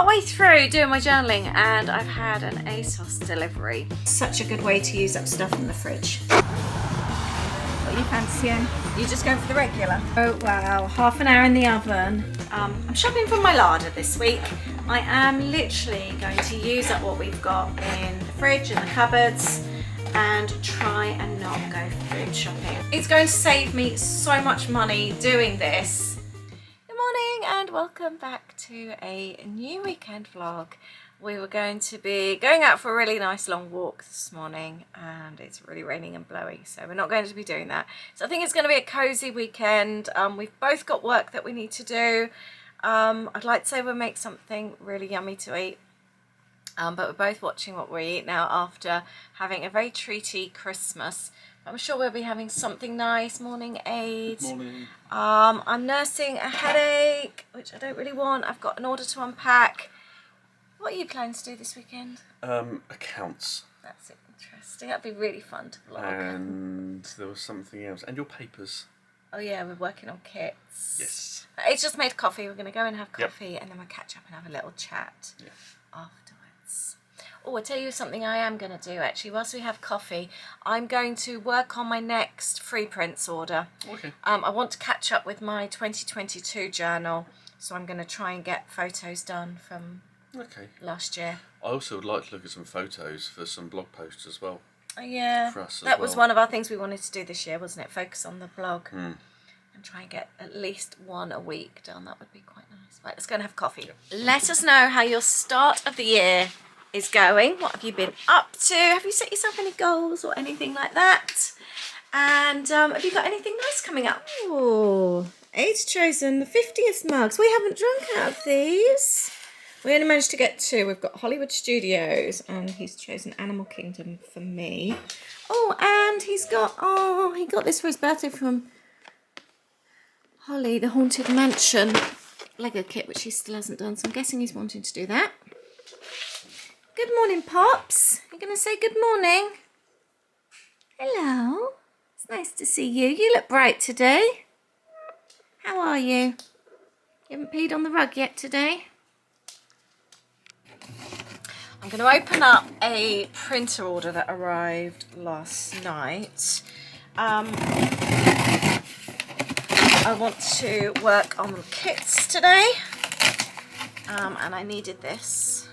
partway through doing my journaling and I've had an ASOS delivery. Such a good way to use up stuff in the fridge. What are you fancying? You just going for the regular? Oh wow, half an hour in the oven. I'm shopping for my larder this week. I am literally going to use up what we've got in the fridge and the cupboards and try and not go food shopping. It's going to save me so much money doing this. Good morning and welcome back to a new weekend vlog. We were going to be going out for a really nice long walk this morning and it's really raining and blowing, so we're not going to be doing that. So I think it's going to be a cozy weekend. We've both got work that we need to do. I'd like to say we'll make something really yummy to eat. But we're both watching what we eat now after having a very treaty Christmas. I'm sure we'll be having something nice. Morning, Aid. Morning. I'm nursing a headache, which I don't really want. I've got an order to unpack. What are you planning to do this weekend? Accounts. That's interesting. That'd be really fun to vlog. And there was something else. And your papers. Oh yeah, we're working on kits. Yes. It's just made coffee. We're going to go and have coffee and then we'll catch up and have a little chat afterwards. Oh, I'll tell you something I am going to do actually. Whilst we have coffee, I'm going to work on my next free prints order. Okay. I want to catch up with my 2022 journal. So I'm going to try and get photos done from last year. I also would like to look at some photos for some blog posts as well. Oh yeah, for us as that was well. one of our things we wanted to do this year, wasn't it? Focus on the blog and try and get at least one a week done. That would be quite nice. Right, let's go and have coffee. Let us know how your start of the year is going. What have you been up to? Have you set yourself any goals or anything like that? And have you got anything nice coming up? Oh, Aid's chosen the 50th mugs. We haven't drunk out of these. We only managed to get 2. We've got Hollywood Studios and he's chosen Animal Kingdom for me. Oh, and he's got, he got this for his birthday from Holly, the Haunted Mansion Lego kit, which he still hasn't done. So I'm guessing he's wanting to do that. Good morning, Pops. You're going to say good morning? Hello. It's nice to see you. You look bright today. How are you? You haven't peed on the rug yet today? I'm going to open up a printer order that arrived last night. I want to work on kits today, and I needed this,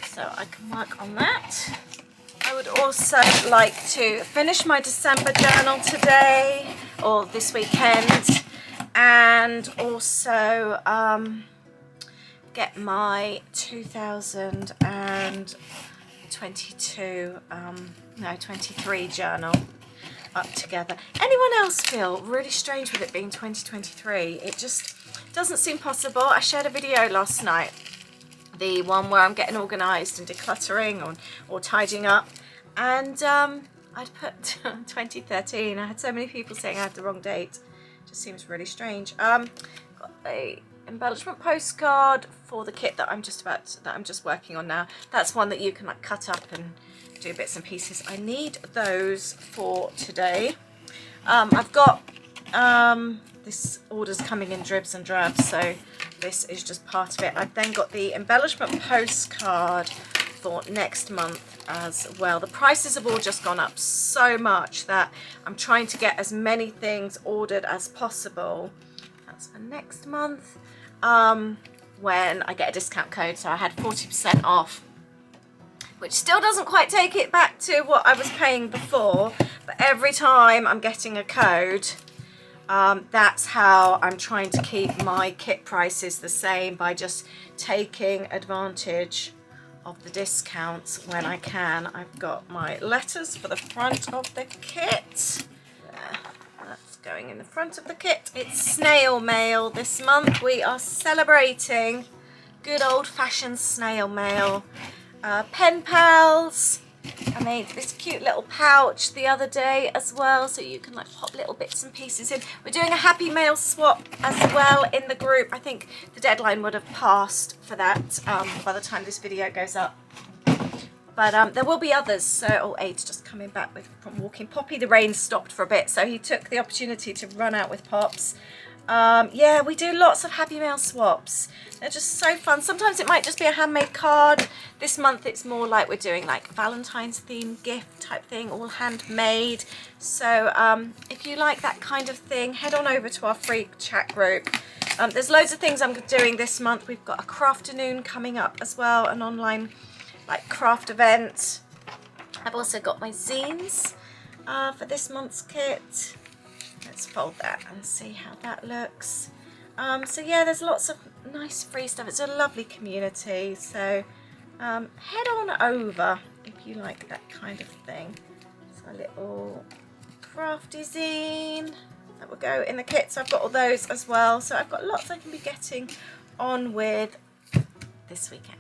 so I can work on that. I would also like to finish my December journal today, or this weekend, and also get my 23 journal up together. Anyone else feel really strange with it being 2023? It just doesn't seem possible. I shared a video last night, the one where I'm getting organised and decluttering or tidying up, and I'd put 2013. I had so many people saying I had the wrong date. It just seems really strange. Got a embellishment postcard for the kit that I'm just working on now. That's one that you can like cut up and do bits and pieces. I need those for today. I've got this order's coming in dribs and drabs, so this is just part of it. I've then got the embellishment postcard for next month as well. The prices have all just gone up so much that I'm trying to get as many things ordered as possible. That's for next month. When I get a discount code, so I had 40% off, which still doesn't quite take it back to what I was paying before, but every time I'm getting a code, that's how I'm trying to keep my kit prices the same, by just taking advantage of the discounts when I can. I've got my letters for the front of the kit. There. That's going in the front of the kit. It's snail mail this month. We are celebrating good old-fashioned snail mail. Pen pals. I made this cute little pouch the other day as well, so you can like pop little bits and pieces in. We're doing a happy mail swap as well in the group. I think the deadline would have passed for that by the time this video goes up. But there will be others. So, Aid's just coming back from walking Poppy. The rain stopped for a bit, so he took the opportunity to run out with Pops. Yeah, we do lots of Happy Mail swaps. They're just so fun. Sometimes it might just be a handmade card. This month it's more like we're doing like Valentine's theme gift type thing, all handmade. So if you like that kind of thing, head on over to our free chat group. There's loads of things I'm doing this month. We've got a crafternoon coming up as well, an online like craft event. I've also got my zines for this month's kit. Let's fold that and see how that looks. So yeah, there's lots of nice free stuff. It's a lovely community, so head on over if you like that kind of thing. So a little crafty zine that will go in the kit. So I've got all those as well. So I've got lots I can be getting on with this weekend.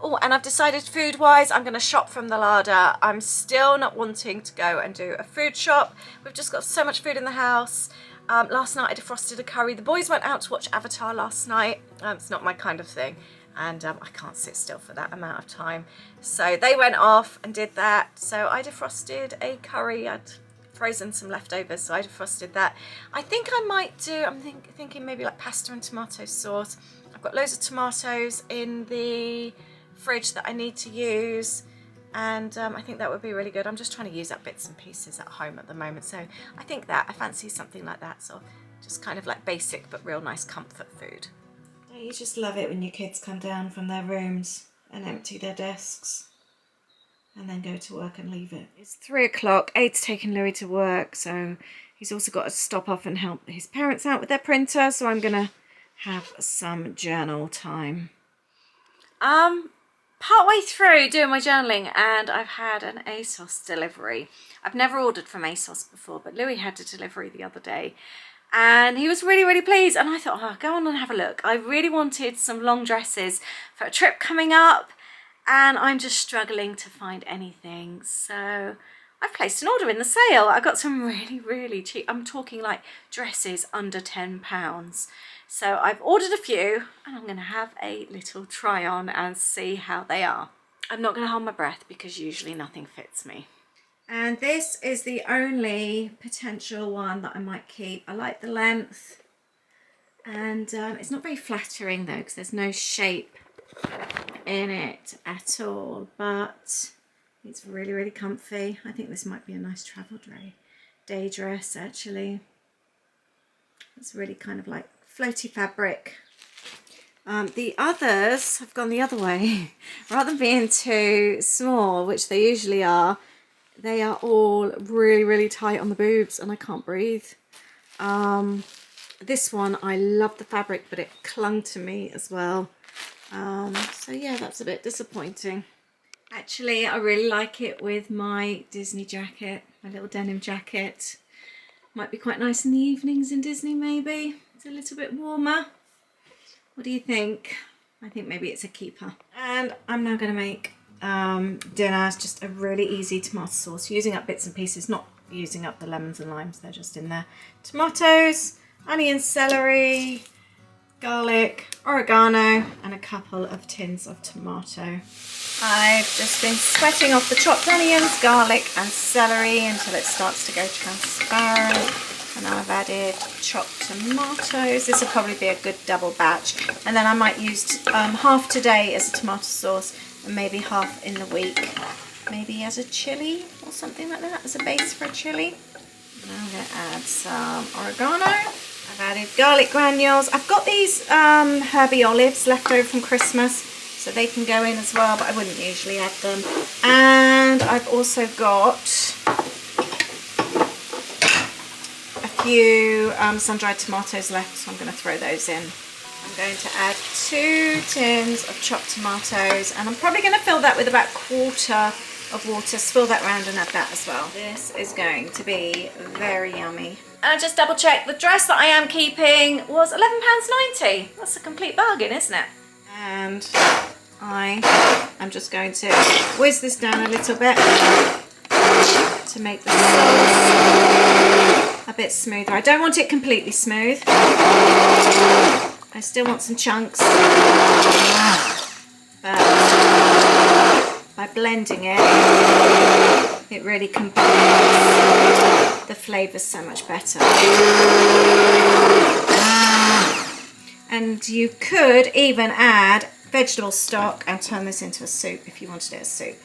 Oh, and I've decided food-wise, I'm going to shop from the Larder. I'm still not wanting to go and do a food shop. We've just got so much food in the house. Last night I defrosted a curry. The boys went out to watch Avatar last night. It's not my kind of thing. And I can't sit still for that amount of time. So they went off and did that. So I defrosted a curry. I'd frozen some leftovers, so I defrosted that. I think I might do, I'm thinking maybe like pasta and tomato sauce. I've got loads of tomatoes in the fridge that I need to use, and I think that would be really good. I'm just trying to use up bits and pieces at home at the moment, so I think that I fancy something like that. So just kind of like basic but real nice comfort food. Don't you just love it when your kids come down from their rooms and empty their desks and then go to work and leave it? It's 3 o'clock. Aid's taking Louis to work, so he's also got to stop off and help his parents out with their printer, so I'm gonna have some journal time. Partway through doing my journaling, and I've had an ASOS delivery. I've never ordered from ASOS before, but Louis had a delivery the other day and he was really, really pleased, and I thought, oh, go on and have a look. I really wanted some long dresses for a trip coming up, and I'm just struggling to find anything. So I've placed an order in the sale. I got some really, really cheap, I'm talking like dresses under £10. So I've ordered a few, and I'm going to have a little try on and see how they are. I'm not going to hold my breath because usually nothing fits me. And this is the only potential one that I might keep. I like the length, and it's not very flattering though because there's no shape in it at all, but it's really, really comfy. I think this might be a nice travel day dress actually. It's really kind of like floaty fabric. The others have gone the other way. Rather than being too small, which they usually are, they are all really, really tight on the boobs and I can't breathe. This one, I love the fabric, but it clung to me as well. So yeah, that's a bit disappointing. Actually, I really like it with my Disney jacket, my little denim jacket. Might be quite nice in the evenings in Disney maybe. It's a little bit warmer. What do you think? I think maybe it's a keeper. And I'm now going to make dinner. It's just a really easy tomato sauce, using up bits and pieces, not using up the lemons and limes, they're just in there. Tomatoes, onion, celery, garlic, oregano, and a couple of tins of tomato. I've just been sweating off the chopped onions, garlic and celery until it starts to go transparent. And now I've added chopped tomatoes. This will probably be a good double batch. And then I might use half today as a tomato sauce and maybe half in the week. Maybe as a chili or something like that, as a base for a chili. Now I'm going to add some oregano. I've added garlic granules. I've got these herby olives left over from Christmas, so they can go in as well, but I wouldn't usually add them. And I've also got few sun-dried tomatoes left, so I'm going to throw those in. I'm going to add 2 tins of chopped tomatoes, and I'm probably going to fill that with about 1/4 of water. Swirl that round and add that as well. This is going to be very yummy. And I just double checked, the dress that I am keeping was £11.90. That's a complete bargain, isn't it? And I am just going to whiz this down a little bit to make the sauce a bit smoother. I don't want it completely smooth. I still want some chunks. But by blending it, it really combines the flavours so much better. And you could even add vegetable stock and turn this into a soup if you wanted it as soup.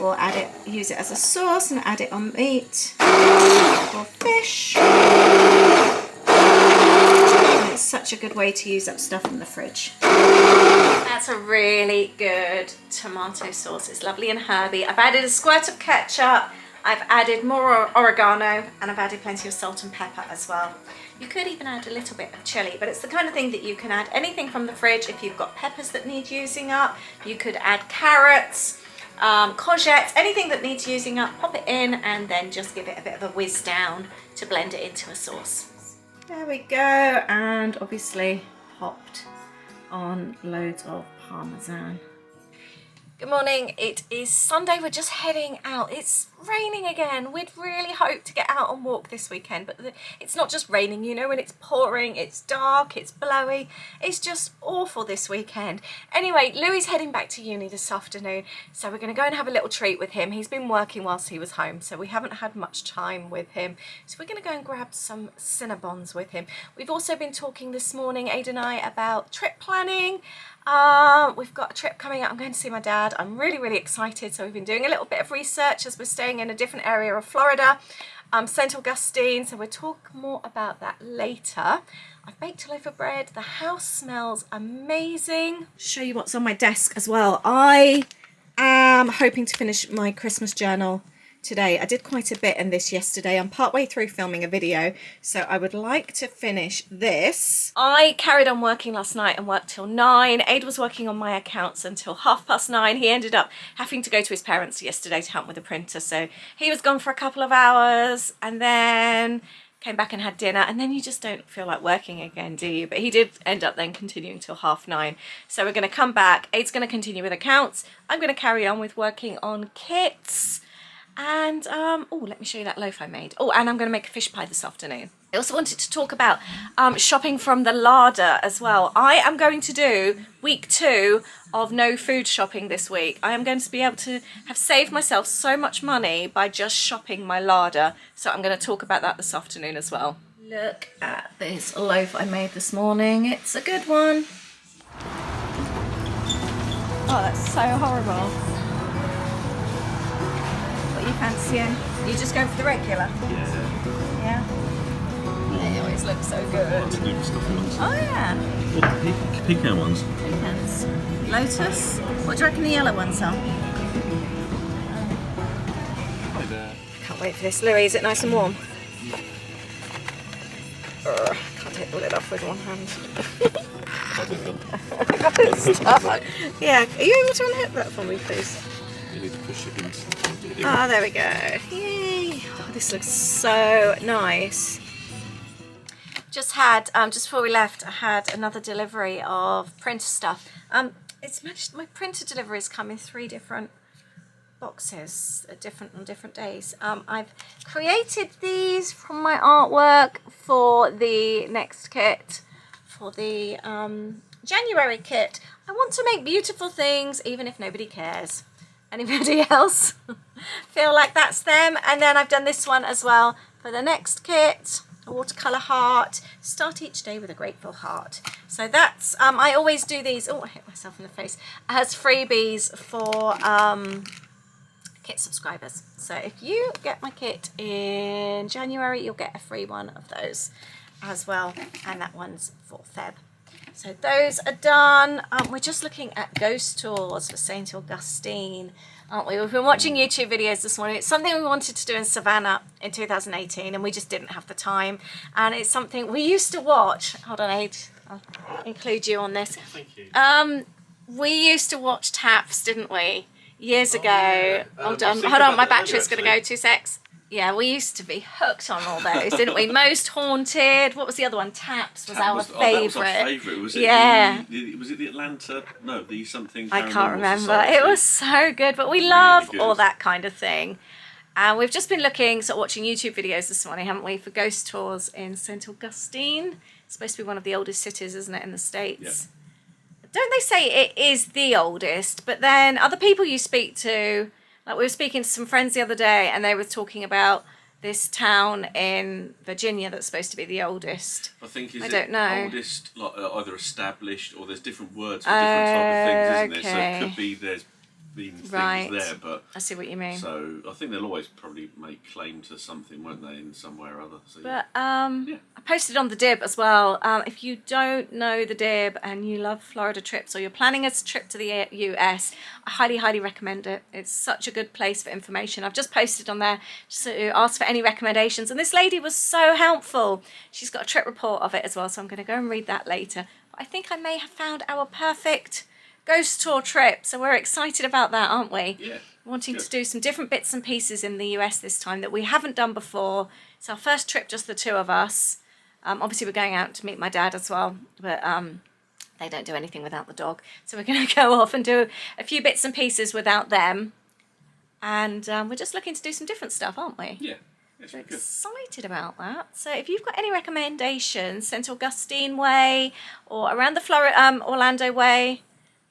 Or add it, use it as a sauce and add it on meat or fish. And it's such a good way to use up stuff in the fridge. That's a really good tomato sauce. It's lovely and herby. I've added a squirt of ketchup, I've added more oregano, and I've added plenty of salt and pepper as well. You could even add a little bit of chili, but it's the kind of thing that you can add anything from the fridge. If you've got peppers that need using up, you could add carrots, courgettes, anything that needs using up, pop it in and then just give it a bit of a whiz down to blend it into a sauce. There we go, and obviously popped on loads of parmesan. Good morning, it is Sunday, we're just heading out. It's raining again. We'd really hoped to get out and walk this weekend, but it's not just raining, you know, when it's pouring, it's dark, it's blowy. It's just awful this weekend. Anyway, Louis heading back to uni this afternoon, so we're going to go and have a little treat with him. He's been working whilst he was home, so we haven't had much time with him. So we're going to go and grab some Cinnabons with him. We've also been talking this morning, Ada and I, about trip planning. We've got a trip coming up. I'm going to see my dad. I'm really excited. So we've been doing a little bit of research as we're staying in a different area of Florida, St. Augustine. So we'll talk more about that later. I've baked a loaf of bread. The house smells amazing. Show you what's on my desk as well. I am hoping to finish my Christmas journal today. I did quite a bit in this yesterday. I'm partway through filming a video, so I would like to finish this. I carried on working last night and worked till 9. Aid was working on my accounts until 9:30. He ended up having to go to his parents yesterday to help with the printer, so he was gone for a couple of hours and then came back and had dinner, and then you just don't feel like working again, do you? But he did end up then continuing till 9:30. So we're going to come back. Aid's going to continue with accounts. I'm going to carry on with working on kits. And, oh, let me show you that loaf I made. Oh, and I'm going to make a fish pie this afternoon. I also wanted to talk about shopping from the Larder as well. I am going to do week 2 of no food shopping this week. I am going to be able to have saved myself so much money by just shopping my Larder. So I'm going to talk about that this afternoon as well. Look at this loaf I made this morning. It's a good one. Oh, that's so horrible. What are you fancying? You just going for the regular? Yeah. They always look so good. Lots of different stuffy ones. Oh yeah. What the pecan ones? Pecans. Lotus. What do you reckon the yellow ones are? Hi there. Can't wait for this. Louis, is it nice and warm? Can't take the lid off with one hand. Yeah, are you able to unhook that for me, please? You need to push it into. Ah, there we go. Yay! Oh, this looks so nice. Just had, just before we left, I had another delivery of printer stuff. It's managed, my printer deliveries come in 3 different boxes, on different days. I've created these from my artwork for the next kit, for the January kit. I want to make beautiful things, even if nobody cares. Anybody else feel like that's them? And then I've done this one as well for the next kit, a watercolour heart. Start each day with a grateful heart. So that's, I always do these, oh, I hit myself in the face, as freebies for kit subscribers. So if you get my kit in January, you'll get a free one of those as well. And that one's for Feb. So those are done. We're just looking at ghost tours for St. Augustine, aren't we? We've been watching YouTube videos this morning. It's something we wanted to do in Savannah in 2018 and we just didn't have the time. And it's something we used to watch. Hold on, Aid. I'll include you on this. Thank you. We used to watch TAPS, didn't we? Years ago. Yeah. Hold on, my battery's going to go 2 secs. Yeah, we used to be hooked on all those, didn't we? Most Haunted. What was the other one? Taps was our favourite. That was our favourite. Was it was it the Atlanta? No, the something. I can't remember. Society. It was so good, but we love all that kind of thing. And we've just been looking, watching YouTube videos this morning, haven't we, for ghost tours in St. Augustine. It's supposed to be one of the oldest cities, isn't it, in the States? Yeah. Don't they say it is the oldest? But then other people you speak to, like we were speaking to some friends the other day and they were talking about this town in Virginia that's supposed to be the oldest. I think I don't know. Oldest, like either established or there's different words for different type of things, isn't there? So it could be there's been things there, but I see what you mean. So I think they'll always probably make claim to something, won't they, in some way or other. So, but I posted on the Dib as well. If you don't know the Dib and you love Florida trips or you're planning a trip to the US, I highly recommend it. It's such a good place for information. I've just posted on there just to ask for any recommendations, and this lady was so helpful. She's got a trip report of it as well, so I'm going to go and read that later. But I think I may have found our perfect ghost tour trip, so we're excited about that, aren't we? Yeah. Wanting to do some different bits and pieces in the US this time that we haven't done before. It's our first trip, just the two of us. Obviously we're going out to meet my dad as well, but they don't do anything without the dog, so we're going to go off and do a few bits and pieces without them, and we're just looking to do some different stuff, aren't we? Yeah. We're excited about that. So if you've got any recommendations, St. Augustine way or around the Orlando way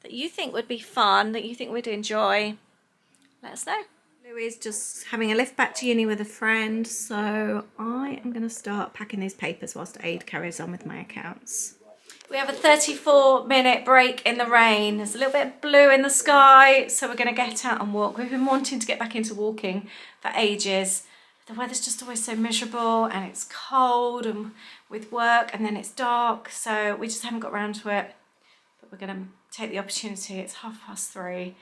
that you think would be fun, that you think we'd enjoy, let us know. Louis is just having a lift back to uni with a friend, so I am going to start packing these papers whilst Aid carries on with my accounts. We have a 34-minute break in the rain. There's a little bit of blue in the sky, so we're going to get out and walk. We've been wanting to get back into walking for ages. The weather's just always so miserable, and it's cold and with work, and then it's dark, so we just haven't got around to it. But we're going to take the opportunity. It's 3:30.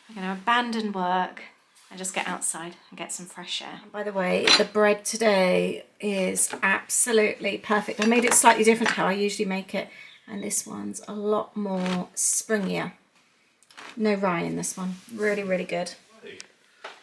We're going to abandon work and just get outside and get some fresh air. And by the way, the bread today is absolutely perfect. I made it slightly different to how I usually make it, and this one's a lot more springier. No rye in this one. Really good.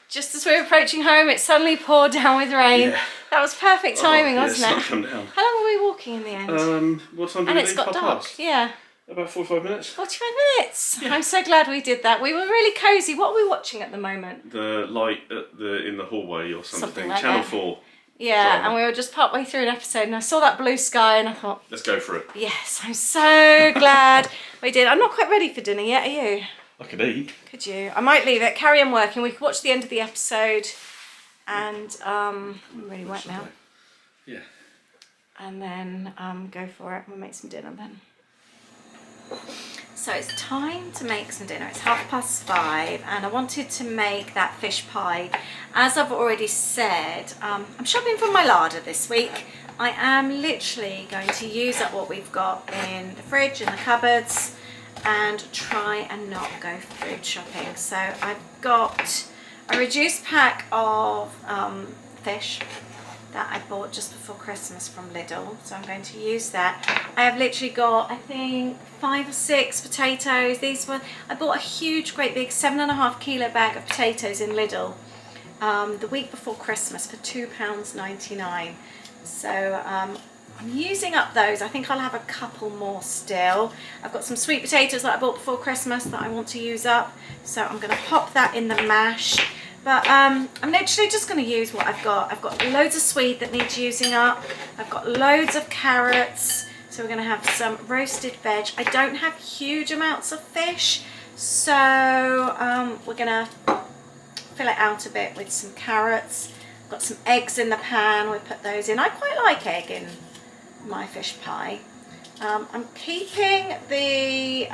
Just as we were approaching home, it suddenly poured down with rain. Yeah. That was perfect timing, wasn't it? It's not come down. How long were we walking in the end? What time did and we it's leave? got dark. Past? Yeah. About 45 minutes. 45 minutes. Yeah. I'm so glad we did that. We were really cosy. What are we watching at the moment? The light in the hallway or something. Like Channel that. 4. Yeah, drama. and we were just partway through an episode, and I saw that blue sky, and I thought, let's go for it. yes, I'm so glad we did. I'm not quite ready for dinner yet, are you? I could eat. Could you? I might leave it, carry on working. We could watch the end of the episode, and I'm really wet now. Yeah. And then go for it. We'll make some dinner then. So it's time to make some dinner. It's 5:30, and I wanted to make that fish pie. As I've already said, I'm shopping from my larder this week. I am literally going to use up what we've got in the fridge and the cupboards and try and not go food shopping. So I've got a reduced pack of fish that I bought just before Christmas from Lidl, so I'm going to use that. I have literally got, I think, 5 or 6 potatoes. I bought a huge, great big 7.5 kilo bag of potatoes in Lidl the week before Christmas for £2.99. So I'm using up those. I think I'll have a couple more still. I've got some sweet potatoes that I bought before Christmas that I want to use up, so I'm going to pop that in the mash. But I'm literally just going to use what I've got. I've got loads of sweet that needs using up. I've got loads of carrots. So we're going to have some roasted veg. I don't have huge amounts of fish, so we're going to fill it out a bit with some carrots. I've got some eggs in the pan. We put those in. I quite like egg in my fish pie. I'm keeping the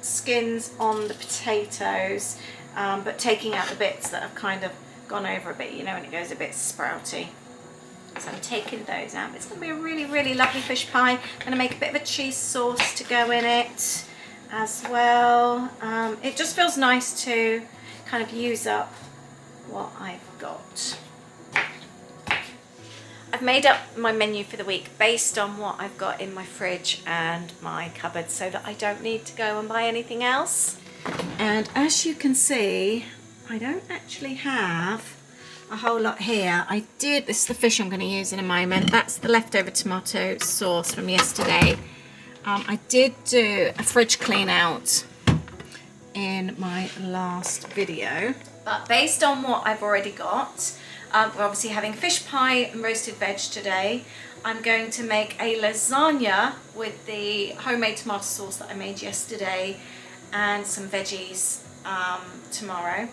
skins on the potatoes, but taking out the bits that have kind of gone over a bit, you know, when it goes a bit sprouty. So I'm taking those out. It's going to be a really lovely fish pie. I'm going to make a bit of a cheese sauce to go in it as well. It just feels nice to kind of use up what I've got. I've made up my menu for the week based on what I've got in my fridge and my cupboard, so that I don't need to go and buy anything else. And as you can see, I don't actually have a whole lot here. This is the fish I'm going to use in a moment. That's the leftover tomato sauce from yesterday. I did do a fridge clean out in my last video, but based on what I've already got, we're obviously having fish pie and roasted veg today. I'm going to make a lasagna with the homemade tomato sauce that I made yesterday and some veggies tomorrow.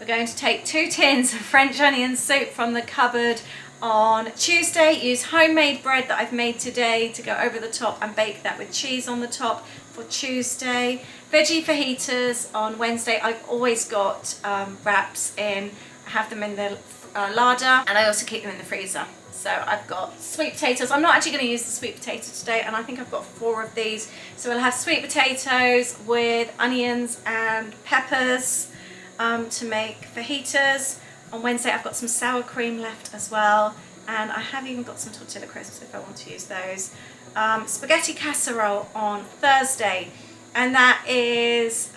we're going to take 2 tins of French onion soup from the cupboard on Tuesday, use homemade bread that I've made today to go over the top and bake that with cheese on the top for Tuesday. Veggie fajitas on Wednesday. I've always got wraps in, I have them in the larder, and I also keep them in the freezer. So I've got sweet potatoes. I'm not actually going to use the sweet potato today, and I think I've got 4 of these. So we'll have sweet potatoes with onions and peppers to make fajitas. On Wednesday I've got some sour cream left as well, and I have even got some tortilla crisps if I want to use those. Spaghetti casserole on Thursday, and that is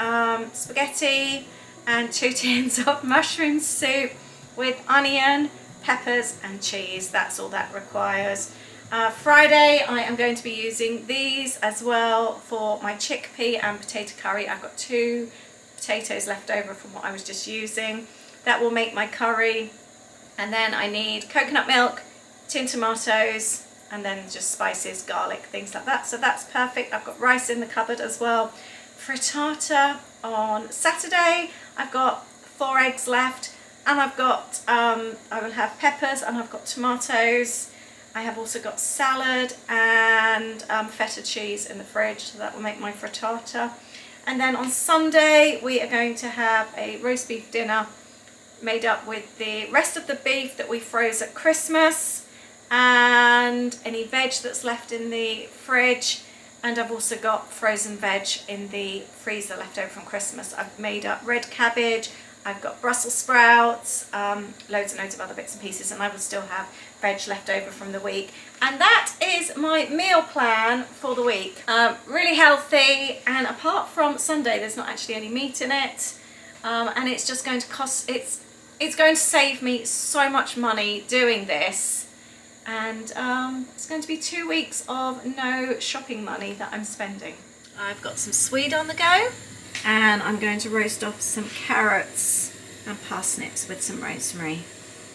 spaghetti and 2 tins of mushroom soup with onion, peppers and cheese. That's all that requires. Friday I am going to be using these as well for my chickpea and potato curry. I've got 2 potatoes left over from what I was just using. That will make my curry. And then I need coconut milk, tin tomatoes, and then just spices, garlic, things like that. So that's perfect. I've got rice in the cupboard as well. Frittata on Saturday. I've got 4 eggs left, and I've got, I will have peppers, and I've got tomatoes. I have also got salad and feta cheese in the fridge, so that will make my frittata. And then on Sunday we are going to have a roast beef dinner made up with the rest of the beef that we froze at Christmas and any veg that's left in the fridge. And I've also got frozen veg in the freezer left over from Christmas. I've made up red cabbage, I've got Brussels sprouts, loads and loads of other bits and pieces, and I will still have veg left over from the week. And that is my meal plan for the week. Really healthy, and apart from Sunday there's not actually any meat in it, and it's just going to cost, it's going to save me so much money doing this, and it's going to be 2 weeks of no shopping money that I'm spending. I've got some swede on the go, and I'm going to roast off some carrots and parsnips with some rosemary.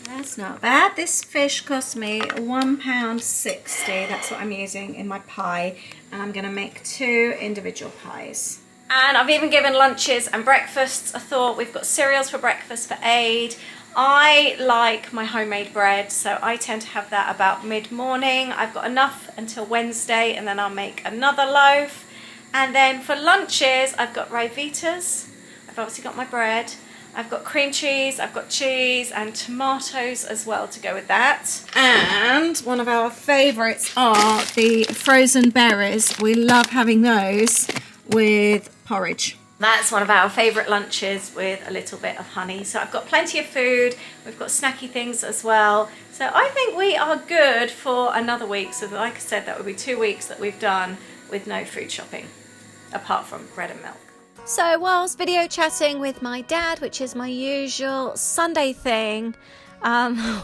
That's not bad. This fish cost me £1.60. That's what I'm using in my pie, and I'm going to make 2 individual pies. And I've even given lunches and breakfasts a thought. We've got cereals for breakfast for Aid. I like my homemade bread, so I tend to have that about mid-morning. I've got enough until Wednesday, and then I'll make another loaf. And then for lunches, I've got Ryvitas. I've obviously got my bread. I've got cream cheese, I've got cheese and tomatoes as well to go with that. And one of our favourites are the frozen berries. We love having those with porridge. That's one of our favourite lunches with a little bit of honey. So I've got plenty of food. We've got snacky things as well. So I think we are good for another week. So like I said, that would be 2 weeks that we've done with no food shopping, apart from bread and milk. So whilst video chatting with my dad, which is my usual Sunday thing,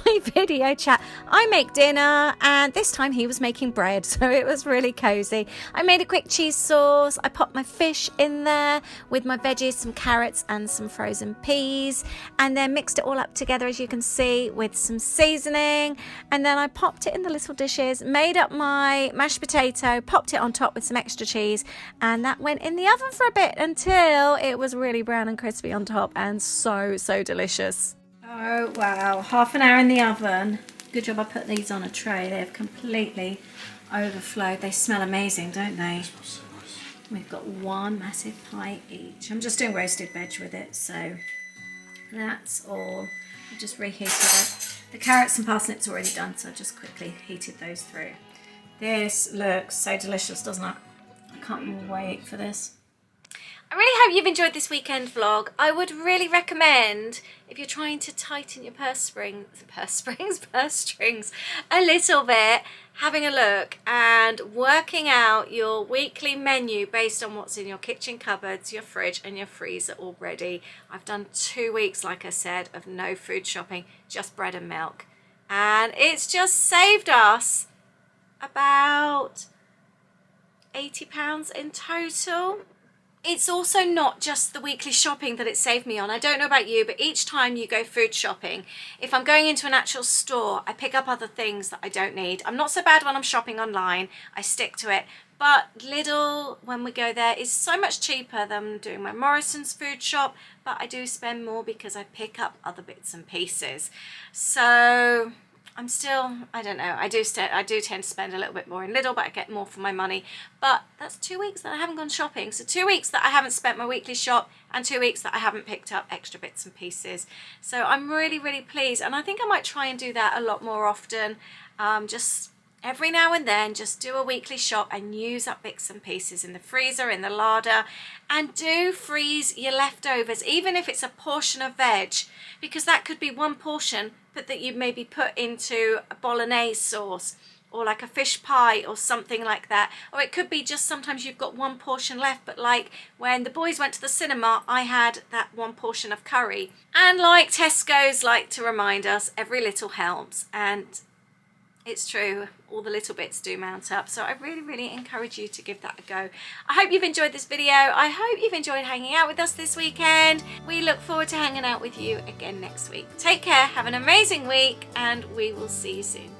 we video chat. I make dinner, and this time he was making bread, so it was really cozy. I made a quick cheese sauce. I popped my fish in there with my veggies, some carrots and some frozen peas, and then mixed it all up together, as you can see, with some seasoning. And then I popped it in the little dishes, made up my mashed potato, popped it on top with some extra cheese, and that went in the oven for a bit until it was really brown and crispy on top, and so delicious. Oh wow, half an hour in the oven. Good job I put these on a tray. They have completely overflowed. They smell amazing, don't they? It smells so nice. We've got 1 massive pie each. I'm just doing roasted veg with it, so that's all. I just reheated it. The carrots and parsnips are already done, so I just quickly heated those through. This looks so delicious, doesn't it? I can't wait for this. I really hope you've enjoyed this weekend vlog. I would really recommend, if you're trying to tighten your purse strings a little bit, having a look and working out your weekly menu based on what's in your kitchen cupboards, your fridge and your freezer already. I've done 2 weeks, like I said, of no food shopping, just bread and milk. And it's just saved us about £80 in total. It's also not just the weekly shopping that it saved me on. I don't know about you, but each time you go food shopping, if I'm going into an actual store, I pick up other things that I don't need. I'm not so bad when I'm shopping online. I stick to it. But Lidl, when we go there, is so much cheaper than doing my Morrison's food shop, but I do spend more because I pick up other bits and pieces. So I'm still, I don't know, I do tend to spend a little bit more in Lidl, but I get more for my money. But that's 2 weeks that I haven't gone shopping. So 2 weeks that I haven't spent my weekly shop, and 2 weeks that I haven't picked up extra bits and pieces. So I'm really, really pleased. And I think I might try and do that a lot more often. Just every now and then, just do a weekly shop and use up bits and pieces in the freezer, in the larder, and do freeze your leftovers, even if it's a portion of veg, because that could be one portion, but that you maybe put into a bolognese sauce, or like a fish pie or something like that. Or it could be just sometimes you've got one portion left, but like when the boys went to the cinema, I had that one portion of curry. And like Tesco's like to remind us, every little helps. And it's true, all the little bits do mount up. So I really, really encourage you to give that a go. I hope you've enjoyed this video. I hope you've enjoyed hanging out with us this weekend. We look forward to hanging out with you again next week. Take care, have an amazing week, and we will see you soon.